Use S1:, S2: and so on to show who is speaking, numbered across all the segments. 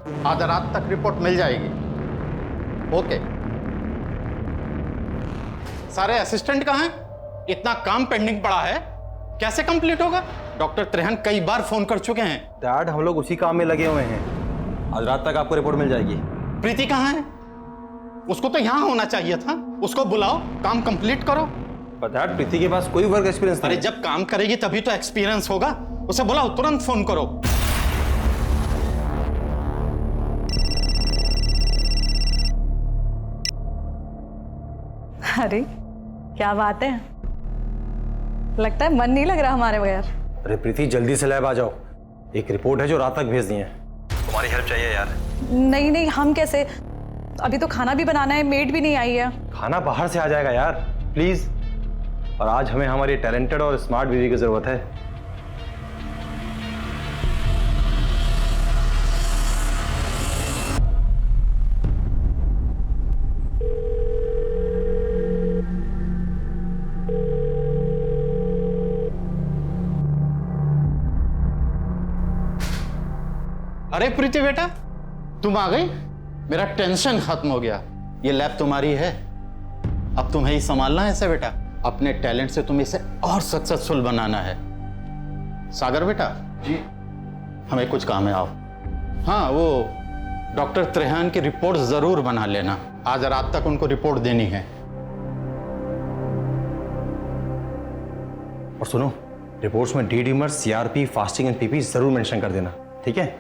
S1: आज रात तक रिपोर्ट मिल जाएगी। ओके। सारे असिस्टेंट कहाँ हैं? इतना काम पेंडिंग पड़ा है, कैसे कंप्लीट होगा? डॉक्टर त्रेहन कई बार फोन कर चुके हैं।
S2: डैड, हम लोग उसी काम में लगे हुए हैं। आज रात तक आपको रिपोर्ट मिल जाएगी।
S1: प्रीति कहाँ है? उसको तो यहां होना चाहिए था। उसको बुलाओ, काम कंप्लीट करो।
S2: पर डैड, प्रीति के पास कोई वर्क एक्सपीरियंस नहीं।
S1: अरे जब काम करेगी तभी तो एक्सपीरियंस होगा। उसे बुलाओ, तुरंत फोन करो।
S3: अरे क्या बात है, लगता है मन नहीं लग रहा हमारे बगैर।
S2: अरे प्रीति, जल्दी से लैब आ जाओ। एक रिपोर्ट है जो रात तक भेजनी है। तुम्हारी हेल्प चाहिए यार।
S3: नहीं नहीं, हम कैसे? अभी तो खाना भी बनाना है, मेड भी नहीं आई है।
S2: खाना बाहर से आ जाएगा यार, प्लीज। और आज हमें हमारी टैलेंटेड और स्मार्ट बीवी की जरूरत है।
S1: अरे प्रीति बेटा, तुम आ गई। मेरा टेंशन खत्म हो गया। ये लैब तुम्हारी है, अब तुम्हें ही संभालना है इसे बेटा। अपने टैलेंट से तुम्हें इसे और सक्सेसफुल बनाना है। सागर बेटा जी, हमें कुछ काम है, आओ। हाँ, वो डॉक्टर त्रेहन की रिपोर्ट जरूर बना लेना। आज रात तक उनको रिपोर्ट देनी है।
S2: और सुनो, रिपोर्ट्स में D डीमर, CRP, fasting and PP जरूर मेंशन कर देना, ठीक है?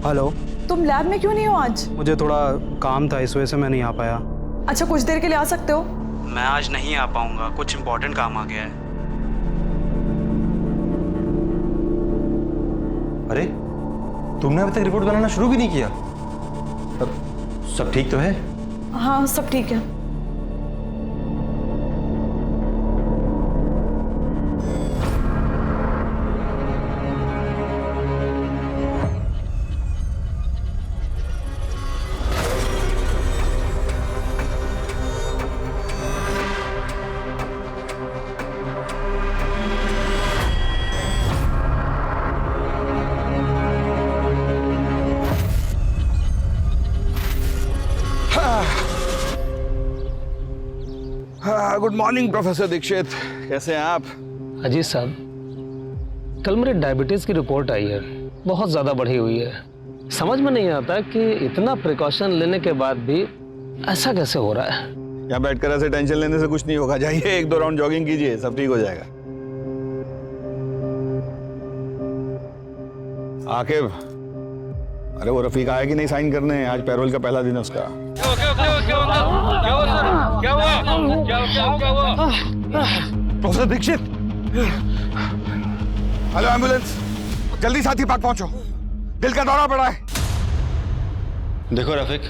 S4: हेलो।
S3: तुम लैब में क्यों नहीं हो आज?
S4: मुझे थोड़ा काम था, इस वजह से मैं नहीं आ पाया।
S3: अच्छा, कुछ देर के लिए आ सकते हो?
S4: मैं आज नहीं आ पाऊंगा, कुछ इम्पोर्टेंट काम आ गया है।
S2: अरे, तुमने अभी तक रिपोर्ट बनाना शुरू भी नहीं किया? सब ठीक तो है?
S3: हाँ, सब ठीक है।
S5: गुड मॉर्निंग प्रोफेसर दीक्षित, कैसे हैं आप?
S6: अजीत साहब, कल मेरे डायबिटीज की रिपोर्ट आई है, बहुत ज्यादा बढ़ी हुई है। समझ में नहीं आता कि इतना प्रिकॉशन लेने के बाद भी ऐसा कैसे हो रहा है।
S5: यहाँ बैठकर ऐसे टेंशन लेने से कुछ नहीं होगा। जाइए, एक दो राउंड जॉगिंग कीजिए, सब ठीक हो जाएगा। आकिब, अरे वो रफीक आया कि नहीं साइन करने? आज पैरोल का पहला दिन है उसका। प्रोफेसर दीक्षित, हेलो एम्बुलेंस, जल्दी साथी पार्क पहुंचो, दिल का दौरा पड़ा है।
S7: देखो रफीक,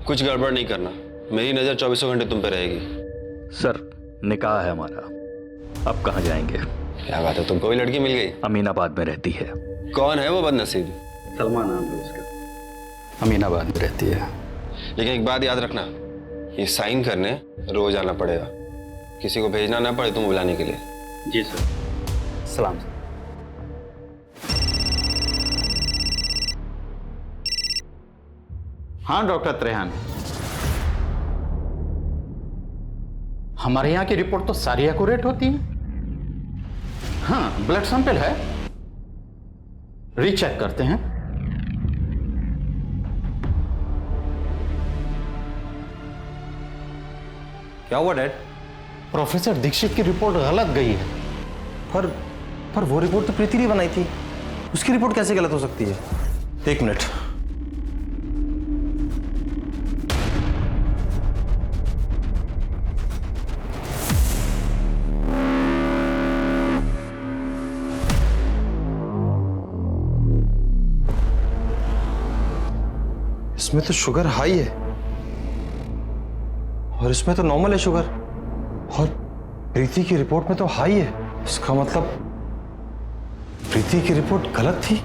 S7: कुछ गड़बड़ नहीं करना, मेरी नजर 24 घंटे तुम पे रहेगी।
S8: सर, निकाह है हमारा, अब कहाँ जाएंगे?
S7: क्या बात है, तुमको भी लड़की मिल गई?
S8: अमीनाबाद में रहती है।
S7: कौन है वो बदनसीब?
S8: सलमा नाम है उसका,
S1: अमीनाबाद में रहती है।
S7: लेकिन एक बात याद रखना, ये साइन करने रोज आना पड़ेगा, किसी को भेजना ना पड़े तुम बुलाने के लिए।
S8: जी सर। सलाम सर।
S1: हाँ डॉक्टर त्रेहन, हमारे यहाँ की रिपोर्ट तो सारी एक्यूरेट होती है। हाँ, ब्लड सैंपल है, रीचेक करते हैं।
S2: क्या हुआ डैड?
S1: प्रोफेसर दीक्षित की रिपोर्ट गलत गई है।
S2: पर वो रिपोर्ट तो प्रीति ने बनाई थी, उसकी रिपोर्ट कैसे गलत हो सकती है? एक मिनट। इसमें तो शुगर हाई है और इसमें तो नॉर्मल है शुगर, और प्रीति की रिपोर्ट में तो हाई है। इसका मतलब प्रीति की रिपोर्ट गलत थी।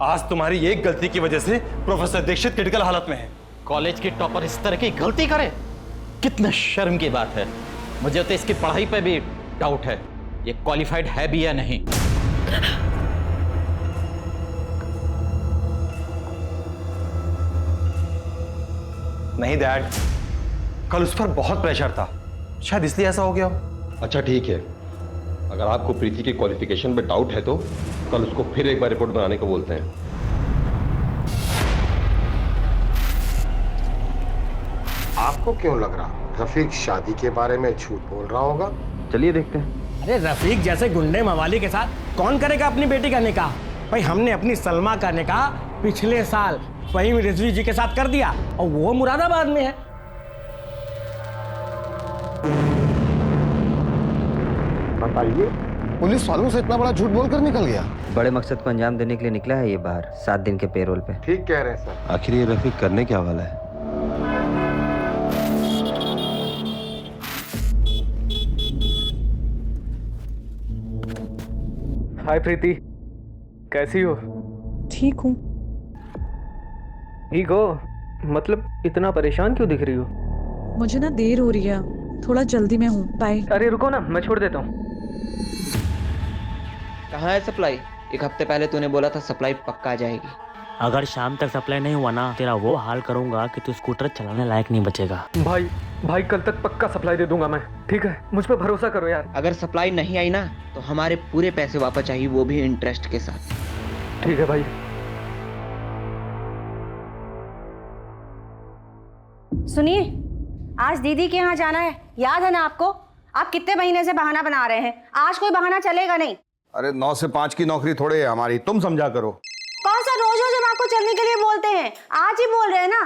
S2: आज तुम्हारी एक गलती की वजह से प्रोफेसर दीक्षित क्रिटिकल हालत में है।
S1: कॉलेज की टॉपर इस तरह की गलती करे, कितना शर्म की बात है। मुझे तो इसकी पढ़ाई पे भी डाउट है, ये क्वालिफाइड है भी या नहीं।
S2: नहीं डैड, कल उस पर बहुत प्रेशर था, शायद इसलिए ऐसा हो गया हो।
S9: अच्छा ठीक है, अगर आपको प्रीति की क्वालिफिकेशन पे डाउट है तो कल उसको फिर एक बार रिपोर्ट बनाने को बोलते हैं।
S10: आपको क्यों लग रहा रफीक शादी के बारे में झूठ बोल रहा होगा?
S2: चलिए देखते हैं।
S11: अरे रफीक जैसे गुंडे मवाली के साथ कौन करेगा अपनी बेटी का निकाह? भाई हमने अपनी सलमा का निकाह पिछले साल फहीम रिजवी जी के साथ कर दिया और वो मुरादाबाद में है।
S10: बताइए, पुलिस वालों से इतना बड़ा झूठ बोलकर निकल गया?
S12: बड़े मकसद को अंजाम देने के लिए निकला है ये बाहर 7 दिन के पेरोल पे।
S10: ठीक कह रहे हैं सर।
S2: आखिर ये रफीक करने क्या वाला है?
S6: हाय प्रीति, कैसी हो?
S3: ठीक हूँ।
S6: ठीक हो? मतलब इतना परेशान क्यों दिख रही हो?
S3: मुझे ना देर हो रही है, थोड़ा जल्दी में हूँ। बाय।
S6: अरे रुको ना, मैं छोड़ देता हूँ।
S12: कहाँ है सप्लाई? एक हफ्ते पहले तूने बोला था सप्लाई पक्का आ जाएगी।
S13: अगर शाम तक सप्लाई नहीं हुआ ना, तेरा वो हाल करूंगा कि तू स्कूटर चलाने लायक नहीं बचेगा।
S6: भाई कल तक पक्का सप्लाई दे दूंगा मैं, ठीक है? मुझ पे भरोसा करो यार।
S12: अगर सप्लाई नहीं आई ना तो हमारे पूरे पैसे वापस चाहिए, वो भी इंटरेस्ट के साथ।
S6: ठीक है भाई।
S3: सुनिए, आज दीदी के यहाँ जाना है, याद है ना आपको? आप कितने महीने से बहाना बना रहे हैं, आज कोई बहाना चलेगा नहीं।
S5: अरे 9 से 5 की नौकरी थोड़े है हमारी, तुम समझा करो।
S3: कौन सा रोज रोज हम आपको चलने के लिए बोलते हैं, आज ही बोल रहे हैं ना।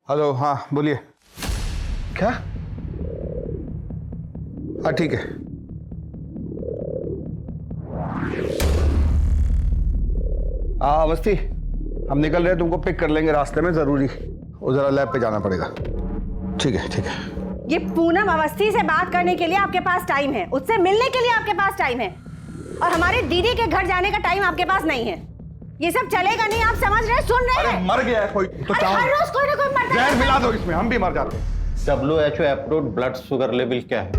S5: हेलो, हाँ बोलिए। क्या? हाँ ठीक है। अवस्थी, हम निकल रहे हैं, तुमको पिक कर लेंगे रास्ते में, जरूरी वो जरा लैब पे जाना पड़ेगा। ठीक है ठीक है।
S3: ये पूनम अवस्थी से बात करने के लिए आपके पास टाइम है, उससे मिलने के लिए आपके पास टाइम है, और हमारे दीदी के घर जाने का टाइम आपके पास नहीं है। ये सब चलेगा नहीं, आप समझ रहे, सुन रहे हैं?
S5: अरे मर गया है कोई तो
S3: हर रोज कोई ना कोई मरता है।
S5: जहर मिला दो इसमें, हम भी मर जाते हैं।
S1: WHO approved blood sugar level क्या है?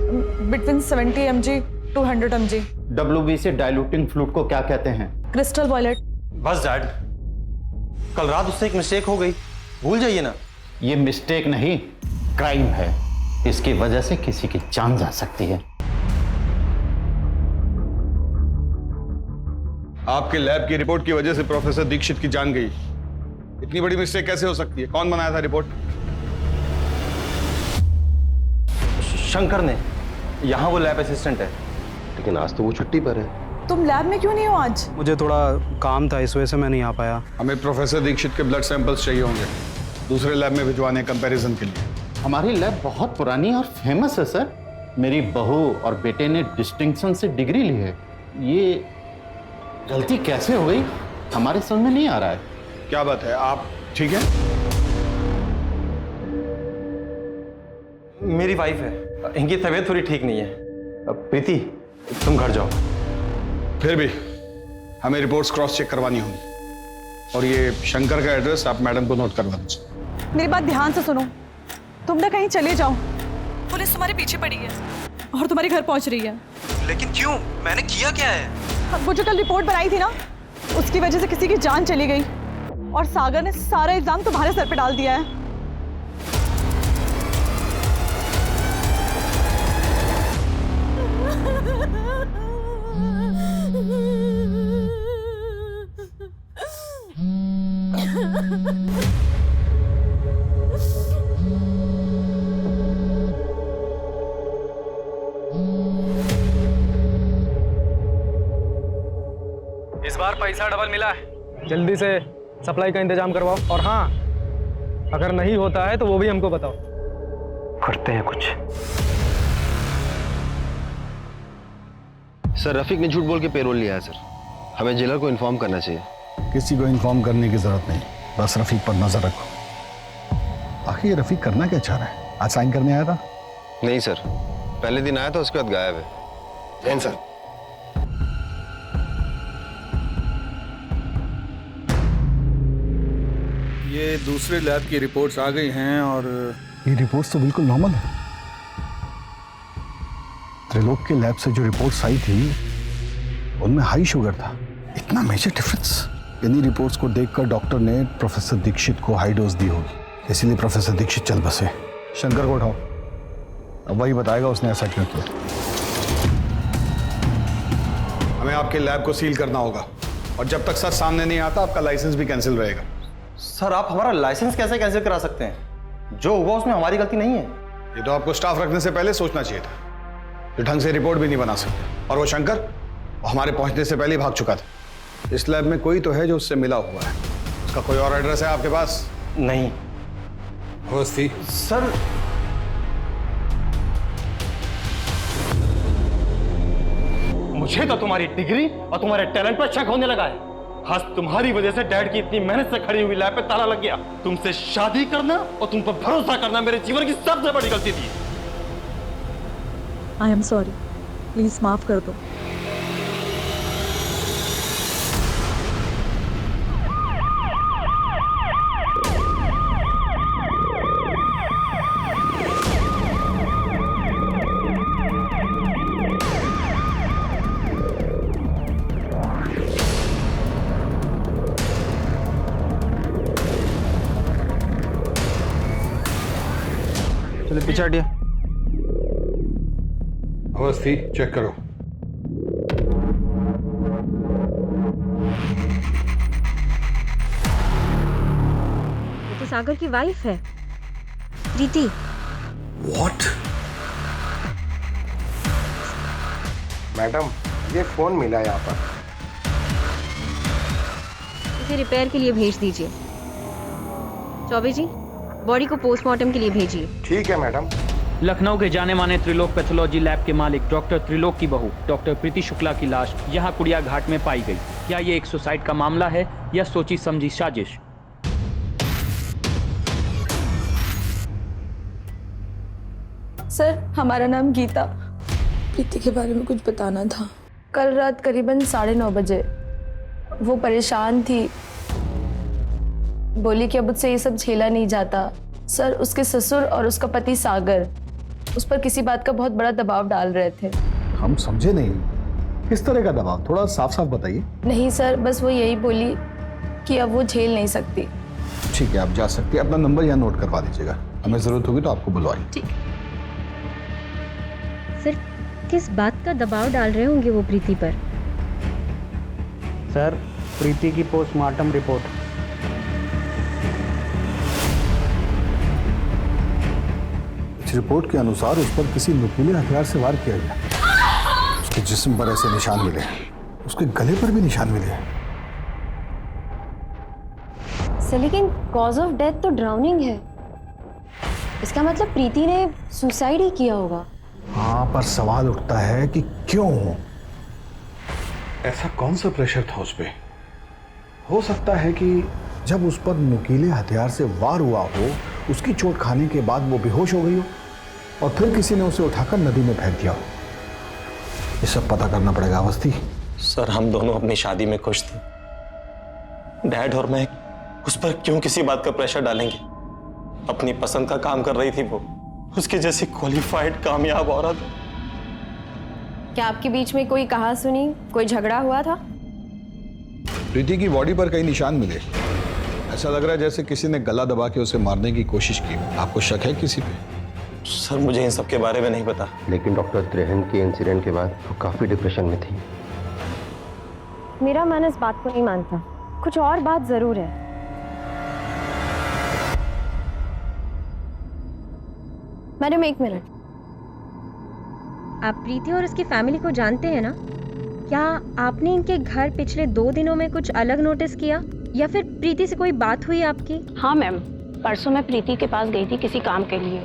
S3: Between 70 mg to 100 mg।
S1: WBC diluting fluid को क्या कहते हैं?
S3: Crystal violet.
S2: बस डैड, कल रात उससे एक मिस्टेक हो गई, भूल जाइए ना।
S1: ये मिस्टेक नहीं, क्राइम है। इसकी वजह से किसी की जान जा सकती है।
S5: आपके लैब की रिपोर्ट की वजह से प्रोफेसर दीक्षित की जान गई। इतनी बड़ी मिस्टेक कैसे हो सकती है? कौन बनाया था रिपोर्ट?
S2: शंकर ने, यहाँ वो लैब असिस्टेंट है।
S9: लेकिन आज तो वो छुट्टी पर है।
S3: तुम लैब में क्यों नहीं हो आज?
S4: मुझे थोड़ा काम था, इस वजह से मैं नहीं आ पाया।
S5: हमें प्रोफेसर दीक्षित के ब्लड सैंपल्स चाहिए होंगे दूसरे लैब में भिजवाने कंपैरिजन के लिए।
S1: हमारी लैब बहुत पुरानी और फेमस है सर। मेरी बहू और बेटे ने डिस्टिंक्शन से डिग्री ली है। ये गलती कैसे हो गई हमारे समझ में नहीं आ रहा है।
S5: क्या बात है, आप ठीक है?
S2: मेरी वाइफ है, इनकी तबीयत थोड़ी ठीक नहीं है। प्रीति, तुम घर जाओ।
S5: फिर भी हमें रिपोर्ट्स क्रॉस चेक करवानी होंगी, और ये शंकर का एड्रेस आप मैडम को नोट करवा दीजिए।
S3: मेरी बात ध्यान से सुनो, तुम ना कहीं चले जाओ, पुलिस तुम्हारे पीछे पड़ी है और तुम्हारे घर पहुंच रही है।
S2: लेकिन क्यों? मैंने किया क्या है?
S3: वो जो कल रिपोर्ट बनाई थी ना, उसकी वजह से किसी की जान चली गई, और सागर ने सारा इल्जाम तुम्हारे सर पे डाल दिया है।
S6: इस बार पैसा डबल मिला है, जल्दी से सप्लाई का इंतजाम करवाओ। और हाँ, अगर नहीं होता है तो वो भी हमको बताओ, करते हैं कुछ।
S7: सर रफीक ने झूठ बोल के पेरोल लिया है सर, हमें जेलर को इन्फॉर्म करना चाहिए।
S5: किसी को इन्फॉर्म करने की जरूरत नहीं, बस रफीक पर नजर रखो। आखिर ये रफीक करना क्या चाह रहा है? आज साइन करने आया था?
S7: नहीं सर, पहले दिन आया था, उसके बाद गायब है।
S10: सर,
S5: ये दूसरे लैब की रिपोर्ट्स आ गई हैं और
S14: ये रिपोर्ट्स तो बिल्कुल नॉर्मल है। त्रिलोक के लैब से जो रिपोर्ट्स आई थी उनमें हाई शुगर था। इतना मेजर डिफरेंस? इन्हीं रिपोर्ट्स को देखकर डॉक्टर ने प्रोफेसर दीक्षित को हाई डोज दी होगी, इसीलिए प्रोफेसर दीक्षित चल बसे। शंकर को उठाओ, अब वही बताएगा उसने ऐसा क्यों किया।
S5: हमें आपके लैब को सील करना होगा और जब तक सच सामने नहीं आता आपका लाइसेंस भी कैंसिल रहेगा।
S2: सर आप हमारा लाइसेंस कैसे कैंसिल करा सकते हैं? जो हुआ उसमें हमारी गलती नहीं है।
S5: ये तो आपको स्टाफ रखने से पहले सोचना चाहिए था। जो ढंग से रिपोर्ट भी नहीं बना सकते। और वो शंकर, वो हमारे पहुंचने से पहले ही भाग चुका था। इस लैब में कोई तो है जो उससे मिला हुआ है। उसका कोई और एड्रेस है आपके पास?
S2: नहीं।
S5: अवस्थी
S2: सर मुझे तो तुम्हारी डिग्री और तुम्हारे टैलेंट पर शक होने लगा है। खास तुम्हारी वजह से डैड की इतनी मेहनत से खड़ी हुई लैब पे ताला लग गया। तुमसे शादी करना और तुम पर भरोसा करना मेरे जीवन की सबसे बड़ी गलती थी।
S15: आई एम सॉरी, प्लीज माफ कर दो।
S2: चलो पीछे हटिए।
S5: अवस्थी चेक करो।
S3: ये तो सागर की वाइफ है, प्रीति।
S5: What?
S10: मैडम ये फोन मिला यहाँ पर।
S3: इसे रिपेयर के लिए भेज दीजिए। चौबे जी, बॉडी को पोस्टमार्टम के लिए भेजिए।
S10: ठीक है मैडम।
S16: लखनऊ के जाने माने त्रिलोक पैथोलॉजी लैब के मालिक डॉक्टर त्रिलोक की बहू डॉक्टर प्रीति शुक्ला की लाश यहाँ कुड़िया घाट में पाई गई। क्या ये एक सुसाइड का मामला है या सोची समझी साजिश?
S15: सर, हमारा नाम गीता। प्रीति के बारे में कुछ बताना था। कल रात करीबन 9:30 बजे वो परेशान थी, बोली कि अब उससे ये सब झेला नहीं जाता। सर, उसके ससुर और उसका पति सागर उस पर किसी बात का बहुत बड़ा दबाव डाल रहे थे।
S14: हम समझे नहीं, किस तरह का दबाव? थोड़ा साफ साफ बताइए।
S15: नहीं सर, बस वो यही बोली कि अब वो झेल नहीं सकती।
S14: ठीक है, आप जा सकते हैं। अपना नंबर यहाँ नोट करवा दीजिएगा, हमें जरूरत होगी तो आपको बुलवाएं।
S15: ठीक।
S3: सर, किस बात का दबाव डाल रहे होंगे वो प्रीति पर?
S4: सर, प्रीति की पोस्टमार्टम रिपोर्ट।
S14: इस रिपोर्ट के अनुसार उस पर किसी नुकीले हथियार से वार किया गया। उसके जिस्म पर ऐसे निशान मिले, उसके गले पर भी निशान मिले।
S3: सर, लेकिन कॉज ऑफ डेथ तो ड्राउनिंग है। इसका मतलब प्रीति ने सुसाइड ही किया होगा।
S14: हाँ, पर सवाल उठता है कि क्यों? ऐसा कौन सा प्रेशर था उस पे? हो सकता है कि जब उस पर नुकीले हथियार से वार हुआ हो, उसकी चोट खाने के बाद वो बेहोश हो गई हो और फिर किसी ने उसे उठाकर नदी में फेंक दिया हो। ये सब पता करना पड़ेगा अवस्थी।
S2: सर, हम दोनों अपनी शादी में खुश थे। डैड और मैं उस पर क्यों किसी बात का प्रेशर डालेंगे? अपनी पसंद का काम कर रही थी वो, उसकी जैसी क्वालिफाइड कामयाब औरत।
S15: क्या आपके बीच में कोई कहा सुनी, कोई झगड़ा हुआ था?
S5: प्रीति की बॉडी पर कई निशान मिले। ऐसा लग रहा है जैसे किसी ने गला दबा के उसे मारने की कोशिश की। आपको शक है किसी पे?
S2: सर, मुझे इन सब के बारे में नहीं पता।
S9: लेकिन डॉक्टर त्रिहन के इंसिडेंट के बाद वो काफी डिप्रेशन में थी।
S3: मेरा मन इस बात को नहीं मानता। कुछ और बात जरूर है। Madam, 1 minute. आप प्रीति और उसकी फैमिली को जानते हैं ना? क्या आपने इनके घर पिछले 2 दिनों में कुछ अलग नोटिस किया या फिर प्रीति से कोई बात हुई आपकी?
S17: हाँ मैम, परसों मैं प्रीति के पास गई थी किसी काम के लिए,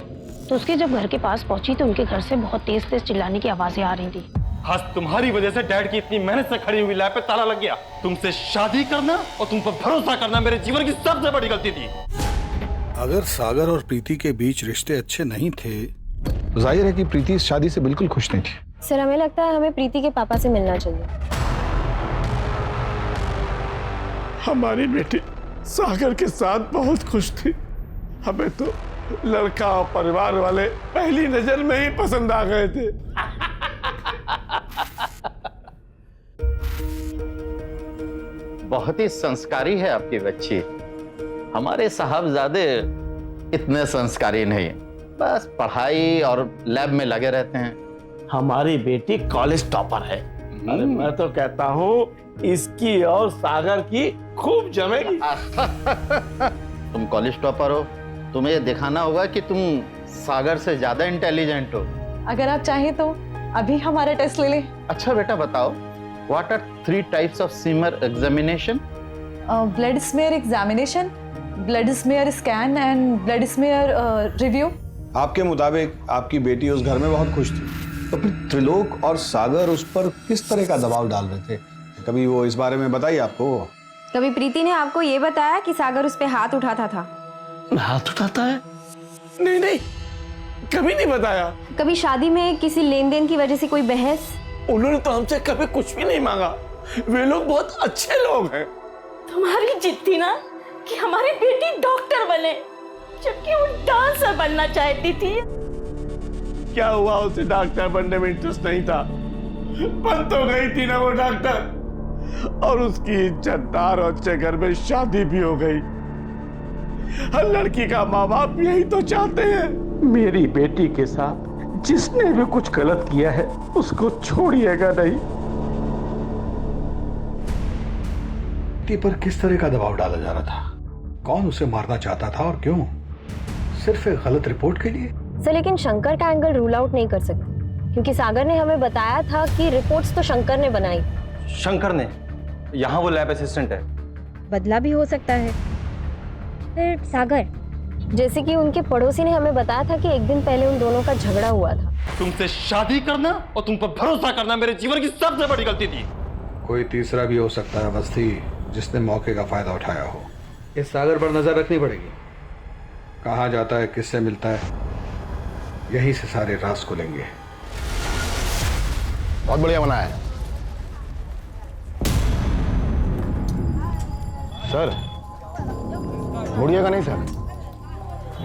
S17: तो उसके जब घर के पास पहुंची तो उनके घर से बहुत तेज तेज चिल्लाने की आवाजें आ रही थी।
S2: खास तुम्हारी वजह से डैड की इतनी मेहनत से खड़ी हुई लैब पे ताला लग गया। तुमसे शादी करना और तुम पर भरोसा करना मेरे जीवन की सबसे बड़ी गलती थी।
S5: अगर सागर और प्रीति के बीच रिश्ते अच्छे नहीं थे, तो जाहिर है कि प्रीति इस शादी से बिल्कुल खुश नहीं थी।
S3: सर, हमें लगता है हमें प्रीति के पापा से मिलना चाहिए।
S5: हमारी बेटी
S18: सागर के साथ बहुत खुश थी। हमें तो लड़का और परिवार वाले पहली नजर में ही पसंद आ गए थे।
S1: बहुत ही संस्कारी है आपकी बच्ची। हमारे साहबजादे इतने संस्कारी नहीं, बस पढ़ाई और लैब में लगे रहते हैं।
S18: हमारी बेटी कॉलेज टॉपर है। अरे मैं तो कहता हूँ इसकी और सागर की खूब जमेगी।
S1: तुम कॉलेज टॉपर हो, तुम्हें ये दिखाना होगा कि तुम सागर से ज्यादा इंटेलिजेंट हो।
S15: अगर आप चाहें तो अभी हमारा टेस्ट ले लें।
S1: अच्छा बेटा बताओ, what are 3 types of smear examination?
S15: Blood smear examination, blood smear scan and blood smear review.
S5: आपके मुताबिक आपकी बेटी उस घर में बहुत खुश थी, तो फिर त्रिलोक और सागर उस पर किस तरह का दबाव डाल रहे थे? कभी वो इस बारे में बताइए आपको?
S15: कभी प्रीति ने आपको ये बताया कि सागर उस पे हाथ उठाता था?
S18: हाथ उठाता है? नहीं नहीं, कभी नहीं बताया।
S15: कभी शादी में किसी लेन देन की वजह से कोई बहस?
S18: उन्होंने तो हमसे कभी कुछ भी नहीं मांगा। वे लोग बहुत अच्छे लोग हैं।
S19: तुम्हारी जिद थी ना कि हमारी बेटी डॉक्टर बने, जबकि वो डांसर बनना चाहती थी।
S18: क्या हुआ, उसे डॉक्टर बनने में इंटरेस्ट नहीं था? बन तो गई थी ना वो डॉक्टर, और उसकी इज्जतदार और अच्छे घर में शादी भी हो गई। हर लड़की का माँ बाप यही तो चाहते हैं। मेरी बेटी के साथ जिसने भी कुछ गलत किया है उसको छोड़िएगा नहीं।
S14: बेटी पर किस तरह का दबाव डाला जा रहा था? कौन उसे मारना चाहता था और क्यों? सिर्फ एक गलत रिपोर्ट के लिए?
S17: सर लेकिन शंकर का एंगल रूल आउट नहीं कर सकते, क्योंकि सागर ने हमें बताया था कि रिपोर्ट्स तो शंकर ने बनाई।
S2: शंकर ने? यहाँ वो लैब असिस्टेंट है।
S17: बदला भी हो सकता है। फिर सागर, जैसे कि उनके पड़ोसी ने हमें बताया था कि एक दिन पहले उन दोनों का झगड़ा हुआ था।
S2: तुमसे शादी करना और तुम पर भरोसा करना मेरे जीवन की सबसे बड़ी गलती थी।
S14: कोई तीसरा भी हो सकता है अवस्थी, जिसने मौके का फायदा उठाया हो।
S9: इस सागर पर नजर रखनी पड़ेगी।
S14: कहाँ जाता है, किससे मिलता है, यहीं से सारे राज खुलेंगे।
S5: बहुत बढ़िया बना है सर। मुड़िएगा नहीं सर,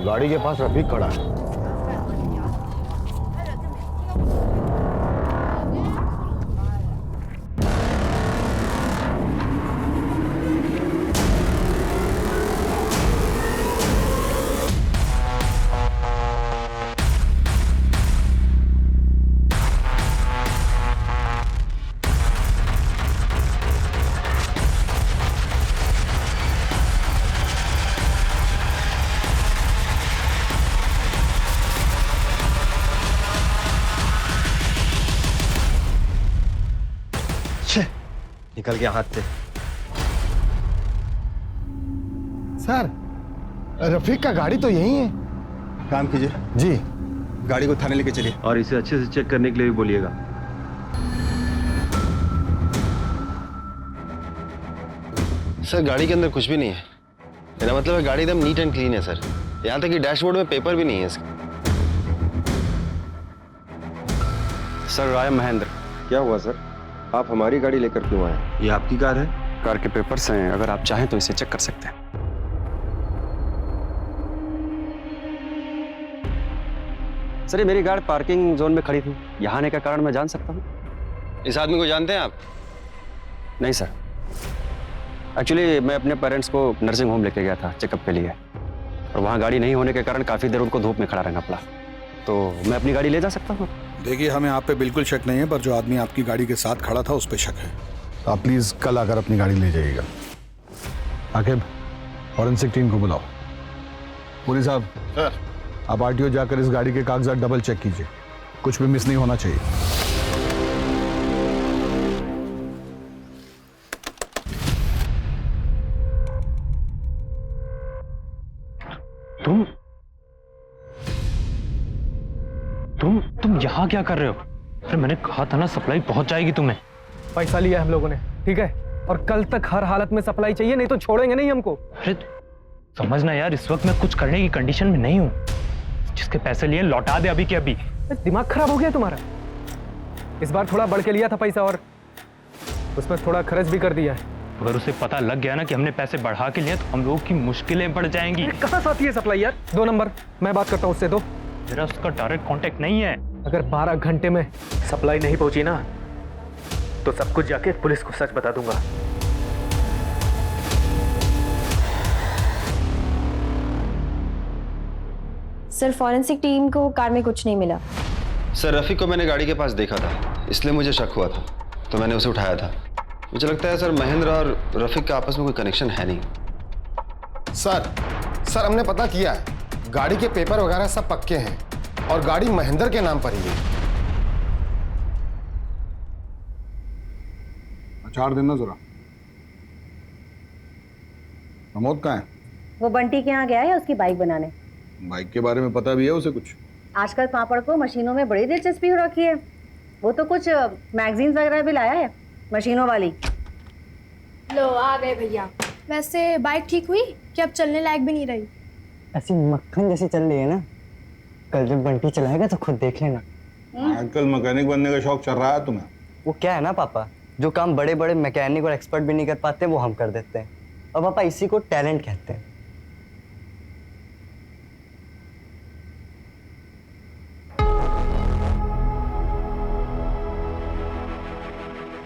S5: गाड़ी के पास रफीक खड़ा है।
S2: निकल गया हाथ से।
S5: सर, रफीक का गाड़ी तो यही है।
S7: काम कीजिए
S5: जी,
S7: गाड़ी को थाने लेके चलिए और इसे अच्छे से चेक करने के लिए भी बोलिएगा। सर गाड़ी के अंदर कुछ भी नहीं है। मेरा मतलब है गाड़ी एकदम नीट एंड क्लीन है सर। यहाँ तक कि डैशबोर्ड में पेपर भी नहीं है इसका। Sir I am Mahendra.
S9: क्या हुआ सर? आप हमारी गाड़ी लेकर क्यों आए?
S7: ये आपकी कार है?
S20: कार के पेपर्स हैं, अगर आप चाहें तो इसे चेक कर सकते हैं।
S7: सर ये मेरी गाड़ी पार्किंग जोन में खड़ी थी, यहाँ आने का कारण मैं जान सकता हूँ? इस आदमी को जानते हैं आप?
S20: नहीं सर, एक्चुअली मैं अपने पेरेंट्स को नर्सिंग होम लेके गया था चेकअप के लिए, और वहाँ गाड़ी नहीं होने के कारण काफ़ी देर उनको धूप में खड़ा रहना पड़ा। तो मैं अपनी गाड़ी ले जा सकता हूँ?
S14: देखिए, हमें आप पे बिल्कुल शक नहीं है, पर जो आदमी आपकी गाड़ी के साथ खड़ा था उस पर शक है। तो आप प्लीज कल आकर अपनी गाड़ी ले जाइएगा। आकिब, फॉरेंसिक टीम को बुलाओ। पुलिस साहब, सर आप आरटीओ जाकर इस गाड़ी के कागजात डबल चेक कीजिए, कुछ भी मिस नहीं होना चाहिए।
S16: तुम यहाँ क्या कर रहे हो? अरे मैंने कहा था ना सप्लाई पहुंच जाएगी तुम्हें।
S11: पैसा लिया हम लोगों ने, ठीक है, और कल तक हर हालत में सप्लाई चाहिए, नहीं तो छोड़ेंगे नहीं हमको।
S16: अरे समझना यार, इस वक्त मैं कुछ करने की कंडीशन में नहीं हूँ। जिसके पैसे लिए लौटा दे अभी के अभी।
S11: दिमाग खराब हो गया तुम्हारा? इस बार थोड़ा बढ़ के लिया था पैसा और उसमें थोड़ा खर्च भी कर दिया है।
S16: अगर उसे पता लग गया ना कि हमने पैसे बढ़ा के लिए तो हम लोग की मुश्किलें बढ़ जाएंगी।
S2: कहाँ से आती है सप्लाई यार? 2 नंबर, मैं बात करता हूँ उससे। दो।
S16: मेरा उसका डायरेक्ट कांटेक्ट नहीं है।
S2: अगर 12 घंटे में सप्लाई नहीं पहुंची ना तो सब कुछ जाके पुलिस को सच बता दूंगा।
S17: सर फॉरेंसिक टीम को कार में कुछ नहीं मिला।
S7: सर रफीक को मैंने गाड़ी के पास देखा था, इसलिए मुझे शक हुआ था, तो मैंने उसे उठाया था। मुझे लगता है सर महेंद्र और रफीक का आपस में कोई कनेक्शन है नहीं।
S10: सर हमने पता किया है, गाड़ी के पेपर वगैरह सब पक्के हैं और गाड़ी महेंद्र के नाम पर ही है।
S14: अचार देना जरा। प्रमोद कहाँ है?
S3: वो बंटी के यहाँ गया है उसकी बाइक बनाने।
S14: बाइक के बारे में पता भी है उसे कुछ?
S3: आजकल पापड़ को मशीनों में बड़ी दिलचस्पी हो रखी है। वो तो कुछ मैगजीन्स वगैरह भी लाया है मशीनों वाली।
S15: लो आ गए भैया। वैसे बाइक ठीक हुई कि अब चलने लायक भी नहीं रही?
S21: ऐसी मक्खन जैसी चल रही है ना, कल जब बंटी चलाएगा तो खुद देख लेना।
S14: आजकल मैकेनिक बनने का शौक चल रहा है तुम्हें?
S21: वो क्या है ना पापा, जो काम बड़े बड़े मैकेनिक और एक्सपर्ट भी नहीं कर पाते वो हम कर देते हैं। और पापा इसी को टैलेंट कहते हैं।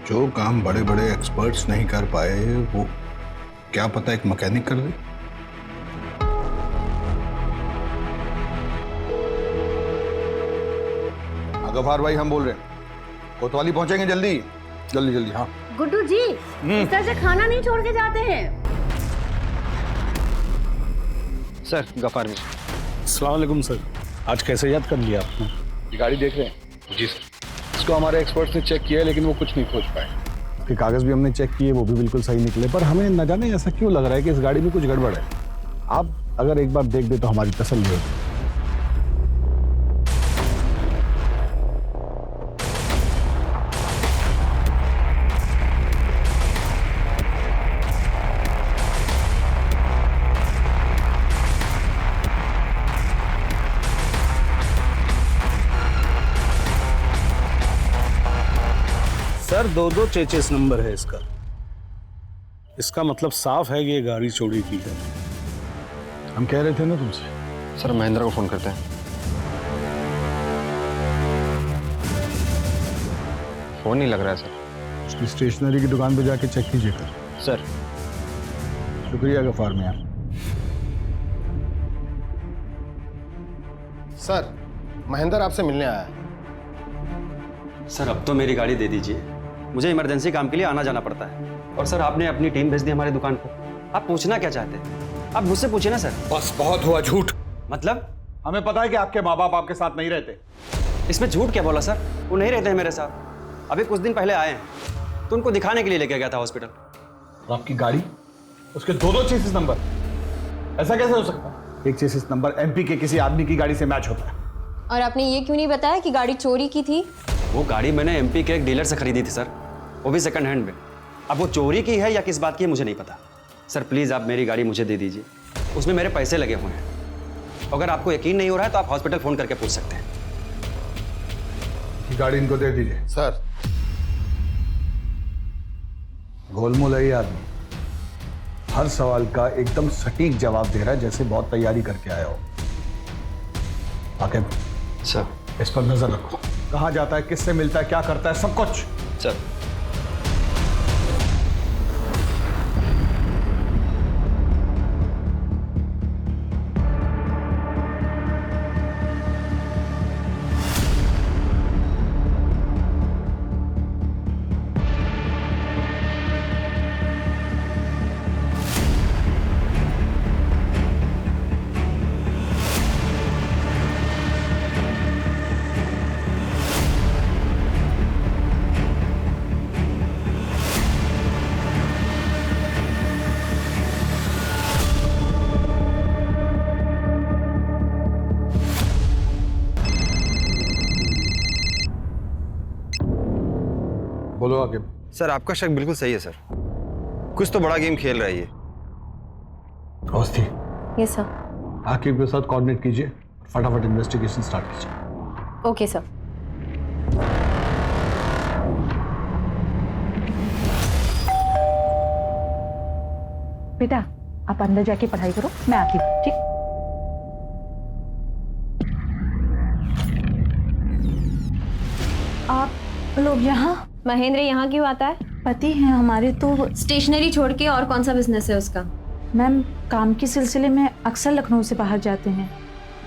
S14: जो काम बड़े बड़े एक्सपर्ट्स नहीं कर पाए वो क्या पता एक मैकेनिक कर दे। गफार भाई हम बोल रहे हैं, कोतवाली पहुंचेंगे जल्दी जल्दी जल्दी। हाँ
S3: गुड्डू जी, इस तरह से खाना नहीं छोड़ के जाते हैं।
S7: सर गफार में।
S14: अस्सलाम वालेकुम सर, आज कैसे याद कर लिया आपने?
S5: ये गाड़ी देख रहे हैं?
S14: जी सर।
S5: इसको हमारे एक्सपर्ट्स ने चेक किया है लेकिन वो कुछ नहीं खोज पाए।
S14: उसके कागज भी हमने चेक किए, वो भी बिल्कुल सही निकले, पर हमें न जाने ऐसा क्यों लग रहा है कि इस गाड़ी में कुछ गड़बड़ है। आप अगर एक बार देख दे तो हमारी तसल्ली होगी।
S22: सर 2-2 चेचिस नंबर है इसका। इसका मतलब साफ है कि ये गाड़ी चोरी की है।
S14: हम कह रहे थे ना तुमसे।
S7: सर महेंद्र को फोन करते हैं। फोन नहीं लग रहा है सर।
S14: उसकी स्टेशनरी की दुकान पे जाके चेक कीजिएगा।
S7: सर
S14: शुक्रिया गफार में आप।
S10: सर महेंद्र आपसे मिलने आया है।
S20: सर अब तो मेरी गाड़ी दे दीजिए, मुझे इमरजेंसी काम के लिए आना जाना पड़ता है। और सर आपने अपनी टीम भेज दी हमारी दुकान पर। आप पूछना क्या चाहते हैं? आप मुझसे पूछिए ना सर।
S5: बस बहुत हुआ झूठ।
S20: मतलब?
S5: हमें पता है कि आपके माँ बाप आपके साथ नहीं रहते।
S20: इसमें झूठ क्या बोला सर? वो नहीं रहते हैं मेरे साथ। अभी कुछ दिन पहले आए हैं तो उनको दिखाने के लिए लेके गया था हॉस्पिटल।
S5: और आपकी गाड़ी, उसके 2-2 चेसिस नंबर, ऐसा कैसे हो सकता है? एक चेसिस नंबर एमपी के किसी आदमी की गाड़ी से मैच होता है।
S17: और आपने ये क्यों नहीं बताया कि गाड़ी चोरी की थी?
S20: वो गाड़ी मैंने एमपी के एक डीलर से खरीदी थी सर, वो भी सेकंड हैंड में। अब वो चोरी की है या किस बात की है मुझे नहीं पता। सर प्लीज़ आप मेरी गाड़ी मुझे दे दीजिए, उसमें मेरे पैसे लगे हुए हैं। अगर आपको यकीन नहीं हो रहा है तो आप हॉस्पिटल फ़ोन करके पूछ सकते हैं।
S14: ये गाड़ी इनको दे दीजिए।
S10: सर
S14: गोलमोल है ये आदमी, हर सवाल का एकदम सटीक जवाब दे रहा है, जैसे बहुत तैयारी करके आया हो। आकिब
S7: सर
S14: इस पर नजर रखो, कहाँ जाता है, किससे मिलता है, क्या करता है, सब कुछ।
S7: सर
S14: बोलो आकिब।
S7: सर आपका शक बिल्कुल सही है सर, कुछ तो बड़ा गेम खेल रहा है ये।
S14: औस्ती,
S17: यस सर।
S14: आकिब के साथ कोऑर्डिनेट कीजिए, फटाफट इन्वेस्टिगेशन स्टार्ट कीजिए।
S17: Okay sir.
S8: बेटा आप अंदर जाके पढ़ाई करो, मैं आती हूँ, ठीक? आप लोग यहाँ?
S17: महेंद्र यहाँ क्यों आता है?
S8: पति हैं हमारे तो।
S17: स्टेशनरी छोड़ के और कौन सा बिजनेस है उसका?
S8: मैम काम के सिलसिले में अक्सर लखनऊ से बाहर जाते हैं,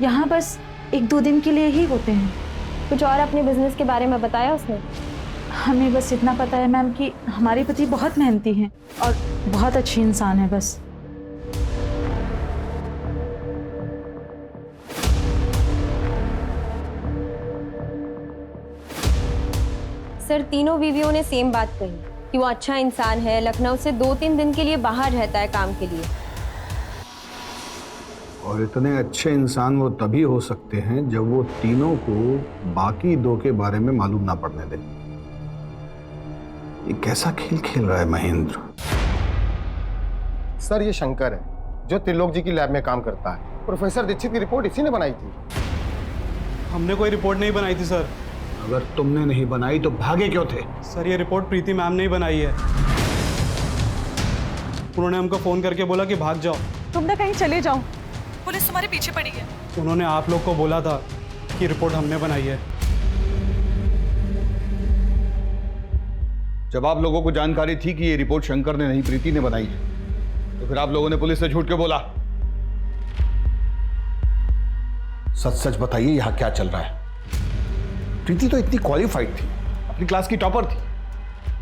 S8: यहाँ बस 1-2 दिन के लिए ही होते हैं।
S17: कुछ और अपने बिजनेस के बारे में बताया उसने?
S8: हमें बस इतना पता है मैम कि हमारे पति बहुत मेहनती हैं और बहुत अच्छी इंसान है बस।
S17: सर तीनों बीवियों ने सेम बात कही कि वो अच्छा इंसान है, लखनऊ से 2-3 दिन के लिए बाहर रहता है काम के लिए।
S14: और इतने अच्छे इंसान वो तभी हो सकते हैं जब वो तीनों को बाकी 2 के बारे में मालूम ना पड़ने दें। ये कैसा खेल खेल रहा है महेंद्र?
S10: सर ये शंकर है जो त्रिलोक जी की लैब में काम करता है। प्रोफेसर दीक्षित की रिपोर्ट इसी ने बनाई थी।
S22: हमने कोई रिपोर्ट नहीं बनाई थी सर।
S14: अगर तुमने नहीं बनाई तो भागे क्यों थे?
S22: सर ये रिपोर्ट प्रीति मैम ने ही बनाई है। उन्होंने हमको फोन करके बोला कि भाग जाओ,
S8: तुम ना कहीं चले जाओ, पुलिस तुम्हारे पीछे पड़ी है।
S22: उन्होंने आप लोग को बोला था कि रिपोर्ट हमने बनाई है।
S5: जब आप लोगों को जानकारी थी कि ये रिपोर्ट शंकर ने नहीं प्रीति ने बनाई है, तो फिर आप लोगों ने पुलिस से झूठ क्यों बोला?
S14: सच सच बताइए यहाँ क्या चल रहा है? प्रीति तो इतनी क्वालिफाइड थी, अपनी क्लास की टॉपर थी,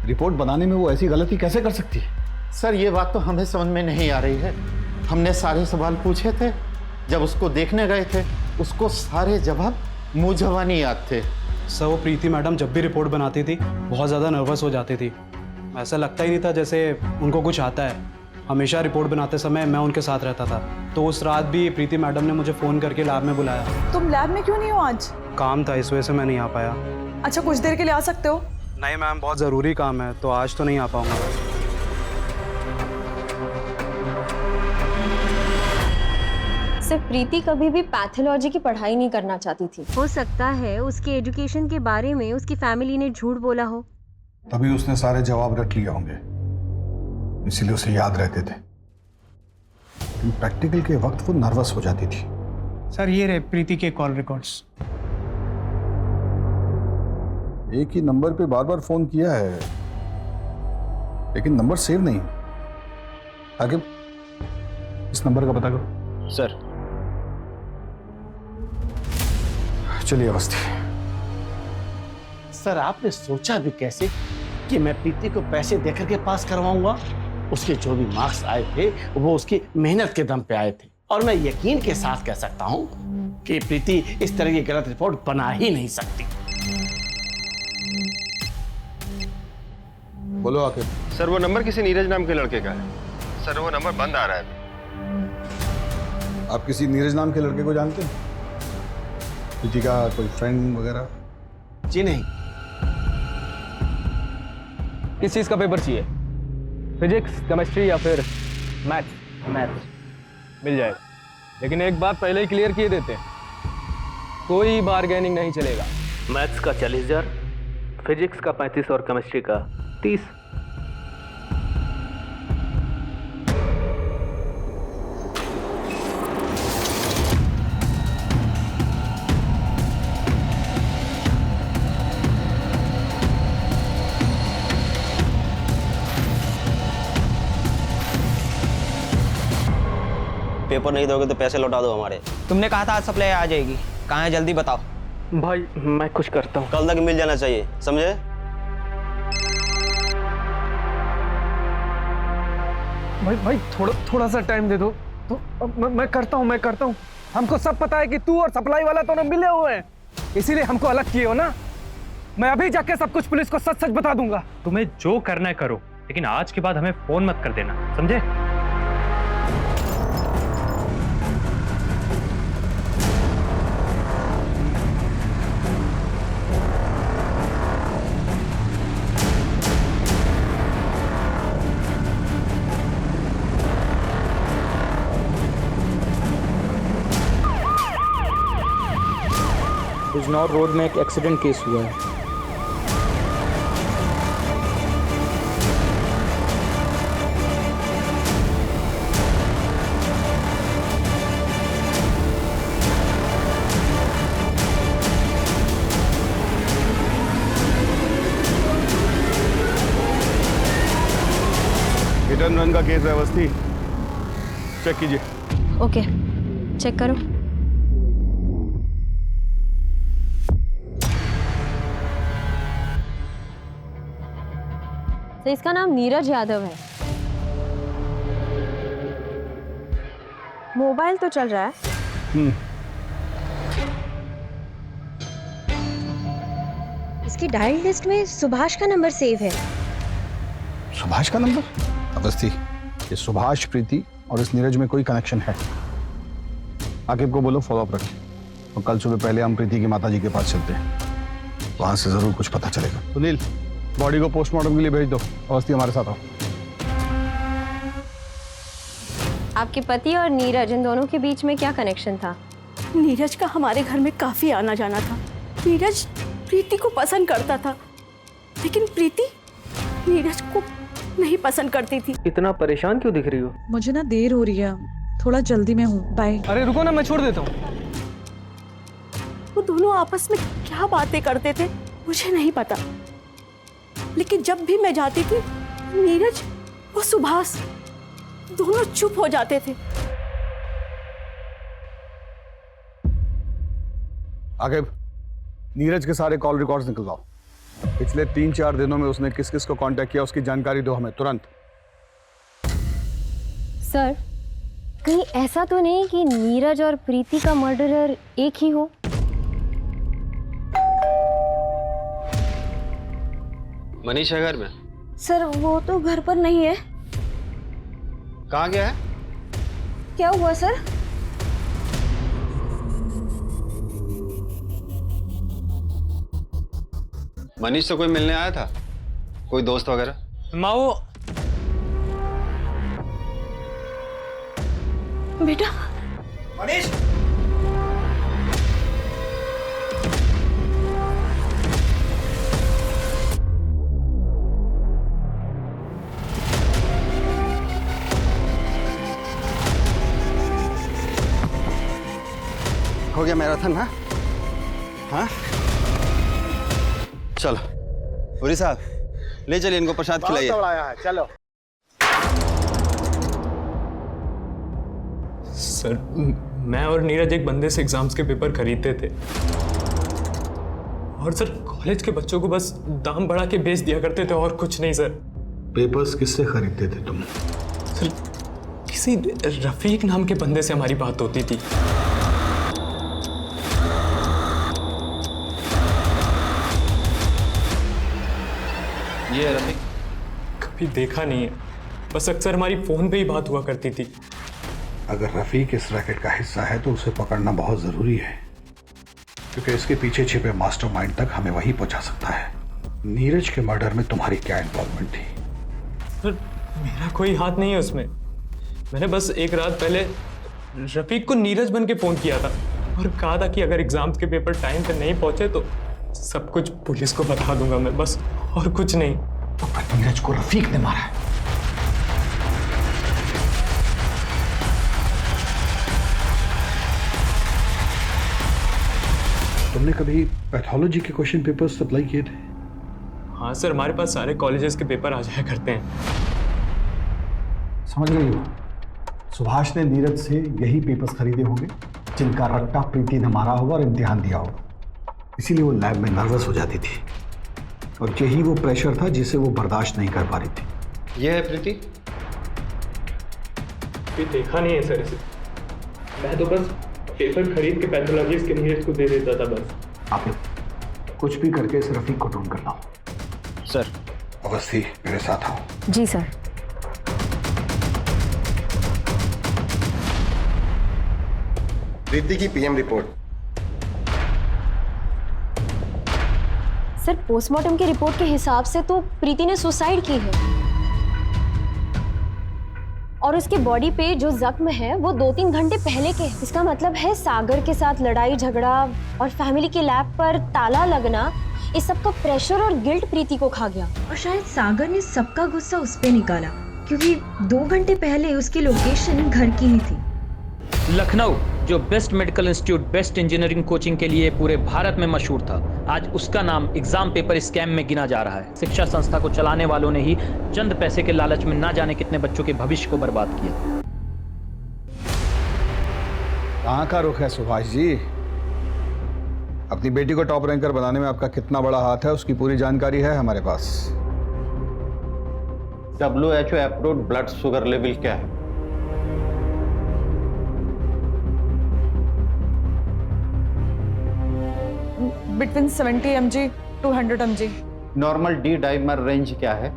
S14: रिपोर्ट बनाने में वो ऐसी गलती कैसे कर सकती है?
S1: सर ये बात तो हमें समझ में नहीं आ रही है। हमने सारे सवाल पूछे थे, जब उसको देखने गए थे उसको सारे जवाब मुंह जवानी याद थे।
S22: सर वो प्रीति मैडम जब भी रिपोर्ट बनाती थी बहुत ज़्यादा नर्वस हो जाती थी। ऐसा लगता ही नहीं था जैसे उनको कुछ आता है। हमेशा रिपोर्ट बनाते समय मैं उनके साथ रहता था। तो उस रात भी प्रीति मैडम ने मुझे फ़ोन करके लैब में बुलाया।
S8: तुम लैब में क्यों नहीं हो आज?
S22: काम था इस वजह से मैं नहीं आ पाया।
S8: अच्छा कुछ देर के लिए आ सकते हो?
S22: नहीं मैम बहुत ज़रूरी काम है तो आज तो नहीं आ पाऊँगा।
S17: सिर्फ प्रीति कभी भी पैथोलॉजी की पढ़ाई नहीं करना चाहती थी। हो सकता है उसके एजुकेशन के बारे में उसकी फैमिली ने झूठ बोला हो,
S14: तभी उसने सारे जवाब रट लिए होंगे, इसीलिए उसे याद रहते थे। प्रैक्टिकल के वक्त वो नर्वस हो जाती थी।
S11: सर ये रहे प्रीति के कॉल रिकॉर्ड्स।
S14: एक ही नंबर पे बार बार फोन किया है, लेकिन नंबर सेव नहीं। आगे इस नंबर का पता करो।
S20: सर
S14: चलिए अवस्थी।
S18: सर आपने सोचा भी कैसे कि मैं प्रीति को पैसे देकर के पास करवाऊंगा? उसके जो भी मार्क्स आए थे वो उसकी मेहनत के दम पे आए थे, और मैं यकीन के साथ कह सकता हूं कि प्रीति इस तरह की गलत रिपोर्ट बना ही नहीं सकती।
S5: बोलो आके।
S7: सर वो नंबर किसी नीरज नाम के लड़के का है। सर वो नंबर बंद आ रहा है।
S14: आप किसी नीरज नाम के लड़के को जानते हैं? प्रीति का कोई फ्रेंड वगैरह?
S18: जी नहीं।
S6: किस चीज़ का पेपर चाहिए? फिजिक्स, केमिस्ट्री या फिर मैथ्स? मिल जाएगा, लेकिन एक बात पहले ही क्लियर किए देते हैं, कोई बार्गेनिंग नहीं चलेगा।
S13: मैथ्स का 40,000, फिजिक्स का 35 और केमिस्ट्री का 30।
S21: पेपर नहीं दोगे तो पैसे लौटा दो हमारे।
S12: तुमने कहा था आज सप्लाई आ जाएगी, कहाँ है जल्दी बताओ।
S13: भाई मैं कुछ करता हूँ।
S21: कल तक मिल जाना चाहिए, समझे?
S6: भाई थोड़ा सा टाइम दे दो तो मैं करता हूँ। हमको सब पता है कि तू और सप्लाई वाला दोनों मिले हुए हैं, इसीलिए हमको अलग किए हो ना। मैं अभी जाके सब कुछ पुलिस को सच सच बता दूंगा।
S16: तुम्हें जो करना है करो, लेकिन आज के बाद हमें फोन मत कर देना, समझे?
S4: बिजनौर रोड में एक एक्सीडेंट केस हुआ है।
S5: हिट एंड रन का केस है अवस्थी, चेक कीजिए।
S17: ओके, चेक करो। तो इसका नाम नीरज यादव है। मोबाइल तो चल रहा है। इसकी डायल लिस्ट में सुभाष का नंबर सेव है।
S14: सुभाष का नंबर? अवस्थी, ये सुभाष, प्रीति और इस नीरज में कोई कनेक्शन है? आकिब को बोलो फॉलो अप रखें, और कल सुबह पहले हम प्रीति की माताजी के पास चलते हैं, वहां से जरूर कुछ पता चलेगा। सुनील, बॉडी को पोस्टमार्टम के लिए भेज दो। अवस्थी हमारे साथ आओ।
S17: आपके पति और नीरज, इन दोनों के बीच में क्या कनेक्शन था?
S3: नीरज का हमारे घर में काफी आना जाना था। नीरज प्रीति को पसंद करता था, लेकिन प्रीति नीरज को नहीं पसंद करती थी।
S13: इतना परेशान क्यों दिख रही हो?
S8: मुझे ना देर हो रही है, थोड़ा जल्दी में हूँ, बाय।
S6: अरे रुको ना, मैं छोड़ देता हूँ।
S3: वो दोनों आपस में क्या बातें करते थे मुझे नहीं पता, लेकिन जब भी मैं जाती थी नीरज और सुभाष दोनों चुप हो जाते थे।
S14: आकिब, नीरज के सारे कॉल रिकॉर्ड्स निकलवाओ। पिछले 3-4 दिनों में उसने किस किस को कांटेक्ट किया, उसकी जानकारी दो हमें तुरंत।
S17: सर, कहीं ऐसा तो नहीं कि नीरज और प्रीति का मर्डरर एक ही हो?
S7: मनीष है घर में?
S3: सर वो तो घर पर नहीं है।
S7: कहाँ गया है?
S3: क्या हुआ सर?
S7: मनीष से कोई मिलने आया था? कोई दोस्त वगैरह?
S6: माओ,
S3: बेटा।
S6: मनीष,
S21: हो गया मैराथन? हाँ हाँ, चलो पुरी साहब, ले चलिए इनको, प्रसाद खिलाइए।
S5: है, चलो।
S9: सर, मैं और नीरज एक बंदे से एग्जाम्स के पेपर खरीदते थे, और सर कॉलेज के बच्चों को बस दाम बढ़ा के बेच दिया करते थे, और कुछ नहीं सर।
S14: पेपर्स किससे खरीदते थे तुम?
S9: सर, किसी रफीक नाम के बंदे से हमारी बात होती थी।
S7: ये रफीक?
S9: कभी देखा नहीं है, बस अक्सर हमारी फोन पे ही बात हुआ करती थी।
S14: अगर रफीक इस रैकेट का हिस्सा है तो उसे पकड़ना बहुत जरूरी है, क्योंकि इसके पीछे छिपे मास्टरमाइंड तक हमें वही पहुंचा सकता है। नीरज के मर्डर में तुम्हारी क्या इन्वॉल्वमेंट थी?
S9: सर, मेरा कोई हाथ नहीं है उसमें। मैंने बस एक रात पहले रफीक को नीरज बन के फोन किया था और कहा था कि अगर एग्जाम्स के पेपर टाइम पे नहीं पहुंचे तो सब कुछ पुलिस को बता दूंगा मैं, बस, और कुछ नहीं।
S14: तो नीरज को रफीक ने मारा है। तुमने कभी पैथोलॉजी के क्वेश्चन पेपर सप्लाई किए थे?
S9: हाँ सर, हमारे पास सारे कॉलेजेस के पेपर आ जाया करते हैं।
S14: समझ गई हो? सुभाष ने नीरज से यही पेपर्स खरीदे होंगे जिनका रट्टा प्रीति ने मारा होगा और इम्तिहान दिया होगा, इसीलिए वो लैब में नर्वस हो जाती थी, और यही वो प्रेशर था जिसे वो बर्दाश्त नहीं कर पा रही थी।
S7: ये है प्रीति?
S9: कोई देखा नहीं है सर इसे, मैं तो बस पेपर खरीद के पैथोलॉजिस्ट के नीरज को दे देता था बस।
S14: आप लोग कुछ भी करके इस रफीक को ढूंढ कर लाओ।
S21: सर।
S14: अवस्थी, मेरे साथ आओ।
S17: जी सर।
S10: प्रीति की पीएम रिपोर्ट।
S17: सर, पोस्टमार्टम की रिपोर्ट के हिसाब से तो प्रीति ने सुसाइड की है, और उसके बॉडी पे जो जख्म है वो 2-3 घंटे पहले के। इसका मतलब है सागर के साथ लड़ाई झगड़ा और फैमिली के लैब पर ताला लगना, इस सब का प्रेशर और गिल्ट प्रीति को खा गया।
S8: और शायद सागर ने सबका गुस्सा उस पे निकाला, क्योंकि 2 घंटे पहले उसकी लोकेशन घर की ही थी।
S16: लखनऊ, जो best medical institute, best engineering coaching के लिए पूरे भारत में मशहूर था, आज उसका नाम एग्जाम पेपर स्कैम में गिना जा रहा है। शिक्षा संस्था को चलाने वालों ने ही चंद पैसे के लालच में ना जाने कितने बच्चों के भविष्य को बर्बाद किया।
S5: कहाँ का रुख है सुभाष जी? अपनी बेटी को टॉप रैंकर बनाने में आपका कितना बड़ा हाथ है उसकी पूरी जानकारी है हमारे पास।
S1: WHO approved blood sugar level क्या है?
S15: Between 70 mg to 100 mg।
S1: Normal D dimer range क्या है?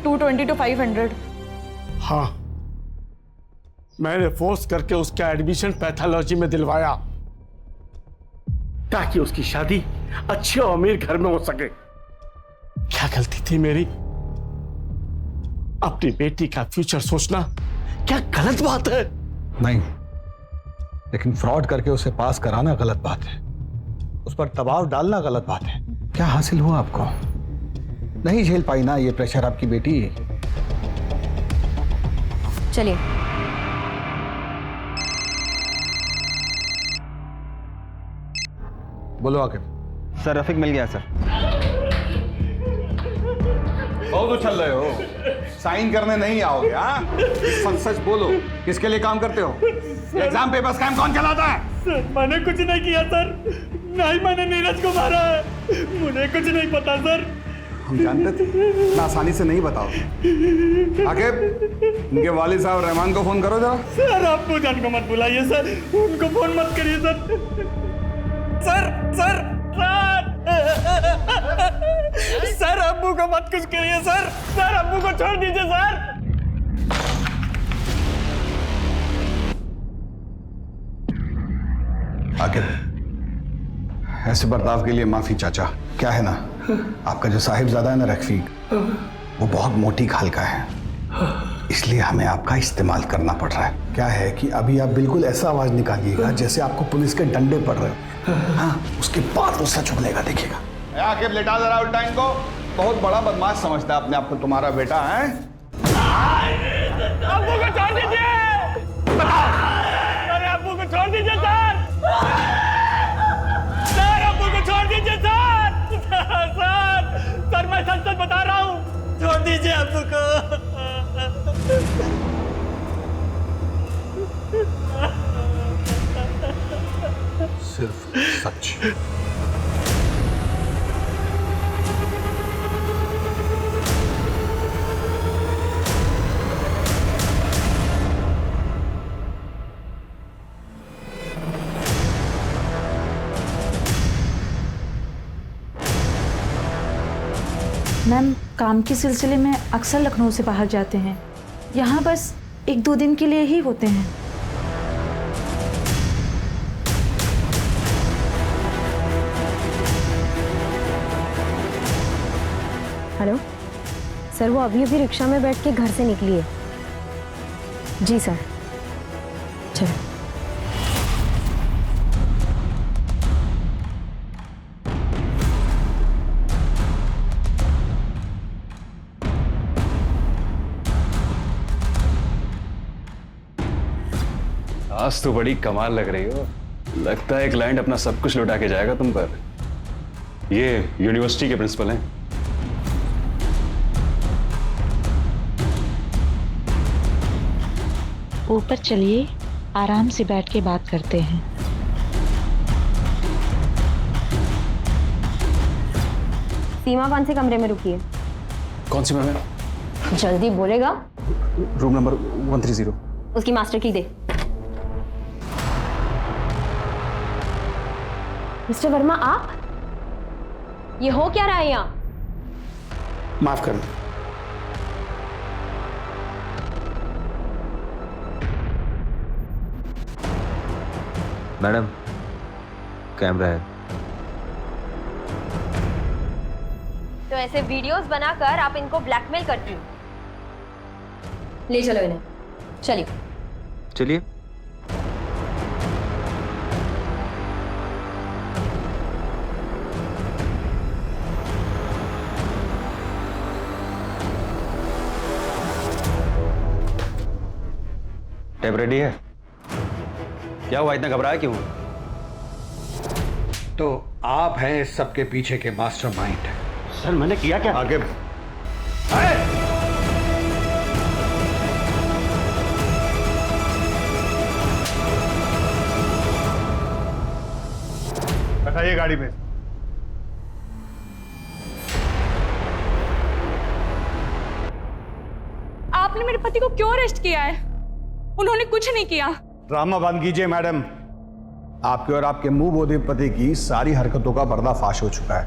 S15: 220 to 500।
S18: हाँ, मैंने फोर्स करके उसका एडमिशन पैथोलॉजी में दिलवाया ताकि उसकी शादी अच्छे और अमीर घर में हो सके। क्या गलती थी मेरी? अपनी बेटी का फ्यूचर सोचना क्या गलत बात है?
S14: नहीं, लेकिन फ्रॉड करके उसे पास कराना गलत बात है। उस पर दबाव डालना गलत बात है। क्या हासिल हुआ आपको? नहीं झेल पाई ना ये प्रेशर आपकी बेटी।
S17: चलिए।
S5: बोलो आके।
S7: सर रफीक मिल गया सर।
S5: बहुत उछल रहे हो, साइन करने नहीं आओगे? हाँ, सच सच बोलो, किसके लिए काम करते हो? एग्जाम पेपर स्कैम कौन चलाता है?
S6: सर मैंने कुछ नहीं किया सर, नहीं मैंने नीरज को मारा है, मुझे कुछ नहीं पता सर।
S5: हम जानते थे, इतना आसानी से नहीं बताओ। आगे उनके वालिद साहब रहमान को फोन करो जरा।
S6: सर आप जान को मत बुलाइए सर, उनको फोन मत करिए sir. Sir sir sir sir अब्बू को मत कुछ करिए सर। सर अब्बू को छोड़ दीजिए सर।
S5: आगे ऐसे बर्ताव के लिए माफी चाचा। क्या है ना, आपका जो साहिबजादा है ना रफीक, वो बहुत मोटी खाल का है, इसलिए हमें आपका इस्तेमाल करना पड़ रहा है। क्या है कि अभी आप बिल्कुल ऐसा आवाज निकालिएगा जैसे आपको पुलिस के डंडे पड़ रहे हो। हाँ, उसके बाद वो सच बोलेगा, देखिएगा। आखिर लेटा जरा उल्टा इनको। बहुत बड़ा बदमाश समझता है अपने आप को तुम्हारा बेटा है।
S6: अब्बू को छोड़ दीजिए। अरे अब्बू को छोड़ दीजिए सर। सर अब्बू को छोड़ दीजिए सर। सर मैं सच सच बता रहा हूँ, छोड़ दीजिए अब्बू को।
S14: सिर्फ सच।
S8: मैम, काम के सिलसिले में अक्सर लखनऊ से बाहर जाते हैं। यहाँ बस 1-2 दिन के लिए ही होते हैं।
S17: हेलो सर, वो अभी अभी रिक्शा में बैठ के घर से निकली है। जी सर, चलो।
S20: आज तो बड़ी कमाल लग रही हो। लगता है क्लाइंट अपना सब कुछ लौटा के जाएगा तुम पर। ये यूनिवर्सिटी के प्रिंसिपल हैं।
S2: ऊपर चलिए, आराम से बैठ के बात करते हैं।
S17: सीमा कौन से कमरे में रुकी है?
S20: कौन सी मैम?
S17: जल्दी बोलेगा।
S20: Room number 130।
S17: उसकी मास्टर की दे। मिस्टर वर्मा, आप ये हो क्या रहा है यहाँ?
S18: माफ करना।
S19: मैडम, कैमरा है।
S17: तो ऐसे वीडियोस बनाकर आप इनको ब्लैकमेल करती हो? ले चलो इन्हें, चलिए।
S19: चलिए।
S20: टैब रेडी है? क्या हुआ, इतना घबराया क्यों?
S14: तो आप हैं इस सबके पीछे के मास्टरमाइंड।
S20: सर मैंने किया क्या?
S5: आगे बैठाइए गाड़ी में।
S15: आपने मेरे पति को क्यों अरेस्ट किया है? उन्होंने कुछ नहीं किया।
S5: ड्रामा बंद कीजिए मैडम। आपके और आपके मुंह बोधे पति की सारी हरकतों का पर्दाफाश हो चुका है।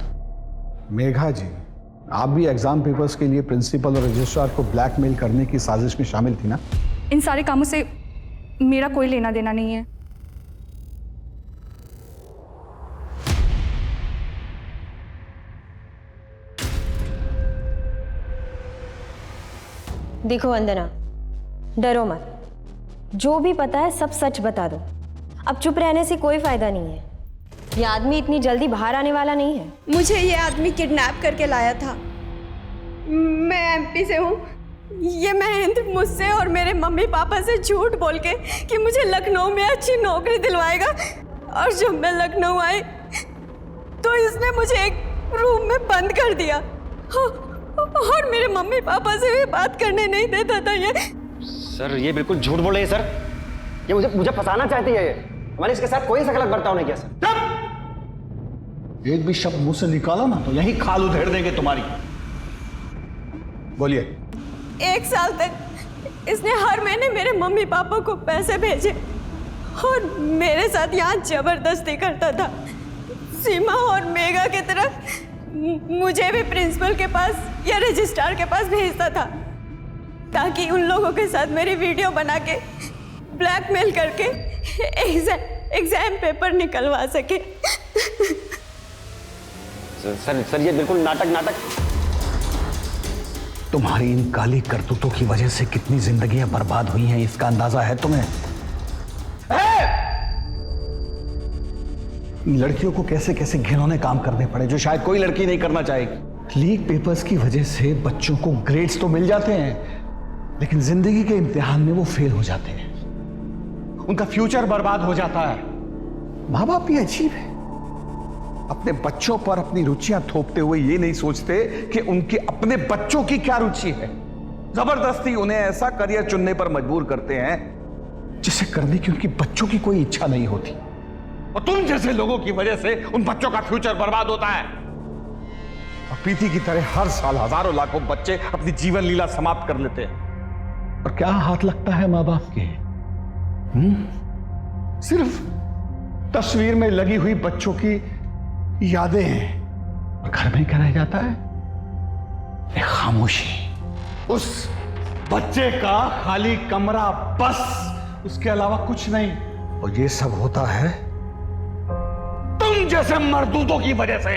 S14: मेघा जी, आप भी एग्जाम पेपर्स के लिए प्रिंसिपल और रजिस्ट्रार को ब्लैकमेल करने की साजिश में शामिल थी ना?
S15: इन सारे कामों से मेरा कोई लेना देना नहीं है।
S17: देखो वंदना, डरो मत। जो भी पता है सब सच बता दो। अब चुप रहने से कोई फायदा नहीं है। ये आदमी इतनी जल्दी बाहर आने वाला नहीं है।
S3: मुझे ये आदमी किडनैप करके लाया था। मैं एमपी से हूँ। ये महेंद्र मुझसे और मेरे मम्मी पापा से झूठ बोल के कि मुझे लखनऊ में अच्छी नौकरी दिलवाएगा, और जब मैं लखनऊ आई तो इसने मुझे एक रूम में बंद कर दिया और मेरे मम्मी पापा से भी बात करने नहीं देता था। ये
S20: सर ये बिल्कुल झूठ बोल रही है सर। ये मुझे फंसाना चाहती है। हमारे इसके साथ कोई सा गलत बर्ताव नहीं किया सर।
S14: एक भी शब्द मुंह से निकाला ना तो यही खाल उधेड़ देंगे तुम्हारी।
S5: बोलिए।
S3: 1 साल तक इसने हर महीने मेरे मम्मी पापा को पैसे भेजे और मेरे साथ यहाँ जबरदस्ती करता था। सीमा और मेघा की तरह मुझे भी प्रिंसिपल के पास या रजिस्ट्रार के पास भेजता था, ताकि उन लोगों के साथ मेरी वीडियो बना के ब्लैकमेल करके एग्जाम पेपर निकलवा सके।
S20: सर ये बिल्कुल नाटक।
S14: तुम्हारी इन काली करतूतों की वजह से कितनी जिंदगियां बर्बाद हुई हैं, इसका अंदाजा है तुम्हें? लड़कियों को कैसे कैसे घिनौने काम करने पड़े जो शायद कोई लड़की नहीं करना चाहेगी। लीक पेपर्स की वजह से बच्चों को ग्रेड्स तो मिल जाते हैं, लेकिन जिंदगी के इम्तिहान में वो फेल हो जाते हैं, उनका फ्यूचर बर्बाद हो जाता है। माँ बाप भी अजीब है, अपने बच्चों पर अपनी रुचियां थोपते हुए ये नहीं सोचते कि उनके अपने बच्चों की क्या रुचि है। जबरदस्ती उन्हें ऐसा करियर चुनने पर मजबूर करते हैं जिसे करने की उनकी बच्चों की कोई इच्छा नहीं होती, और तुम जैसे लोगों की वजह से उन बच्चों का फ्यूचर बर्बाद होता है। और प्रीति की तरह हर साल हजारों लाखों बच्चे अपनी जीवन लीला समाप्त कर लेते हैं। और क्या हाथ लगता है माँ बाप के? सिर्फ तस्वीर में लगी हुई बच्चों की यादें हैं, और घर में क्या रह जाता है? एक खामोशी। उस बच्चे का खाली कमरा, बस, उसके अलावा कुछ नहीं। और ये सब होता है तुम जैसे मर्दूदों की वजह से।